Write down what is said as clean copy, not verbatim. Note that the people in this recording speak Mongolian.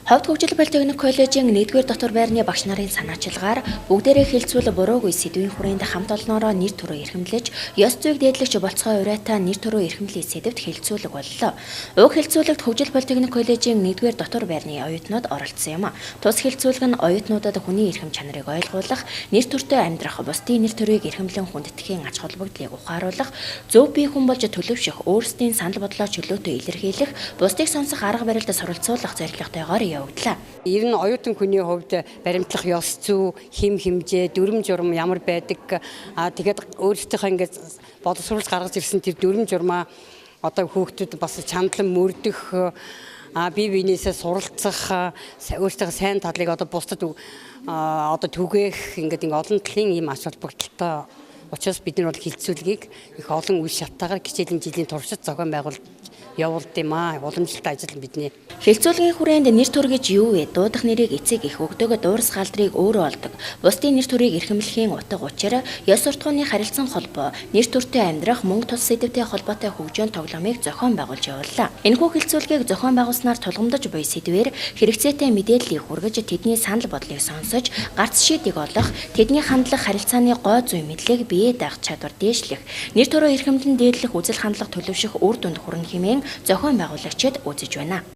Ховд хөгжил политехник коллежийн 1-р дотор байрны багш нарын санаачилгаар бүгдээрээ хэлцүүл буруугүй сэдвийн хүрээнд хамт олноороо нэр төрөө эрхэмлэж, ёс зүйг дээдлэгч болцгой урайтаа нэр төрөө эрхэмлэх сэдвт хэлцүүлэг боллоо. Уг хэлцүүлэгт хөгжил политехник коллежийн 1-р дотор байрны оюутнууд оролцсон юм. Тус хэлцүүлэг нь оюутнуудад хүний эрхэм чанарыг ойлгуулах, нэр төртөө амьдрах, бусдын нэр төрийг эрхэмлэн хүндэтгэхийн ач холбогдлыг ухааруулах, зөв бие хүн болж төлөвшөх, өөрсдийн санал бодлоо чөлөөтөө илэрхийлэх, бусдыг сонсох арга барилд суралцуулах зорилготойгоор явагдлаа. Ер нь оюутан хүний хувьд баримтлах ёс зүй, хим химжээ, дүрм журам ямар байдаг тэгээд өөрсдийнхөө ингээд боловсруулж гаргаж ирсэн тэр дүрм журмаа одоо хүүхдүүд бас чандлан мөрдөх бие биенээсээ суралцах өөрсдийнхөө сайн талыг одоо бусдад одоо түгээх ингээд олон талын ийм ач холбогдолтой учраас бид нар бол хэлцүүлгийг их олон үе шаттайгаар хичээлийн жилийн туршид зохион байгуулалт явуулд юм уламжлалт ажил бидний. Хэлцүүлгийн хүрээнд нэр төр гэж юу вэ? Дуудах нэрийг эцэг их өгдөг, дуурс галдрыг өөрөө олдог. Бусдын нэр төрийг эрхэмлэхийн утга учир, ёс суртахууны харилцан холбоо, нэр төртэй амьдрах, мөнгө тус сэдвтэй холбоотой хөгжөөнд тоглоомыг зохион байгуулж явууллаа. Энэхүү хэлцүүлгийг зохион байгуулснаар тулгамдж буй сэдвээр хэрэгцээтэй мэдээллийг хүргэж, тэдний санал бодлыг сонсож, гарц шийдийг олох, тэдний хандлах харилцааны гой зүй мэдлэг биеэ даах чадвар дээшлэх, нэр төрөө эрхэмлэн дээдлэх үзэл хандлага төлөвшөх үр дүнд хүрнэ хэмээн зохион байгуулагчид үзэж байна.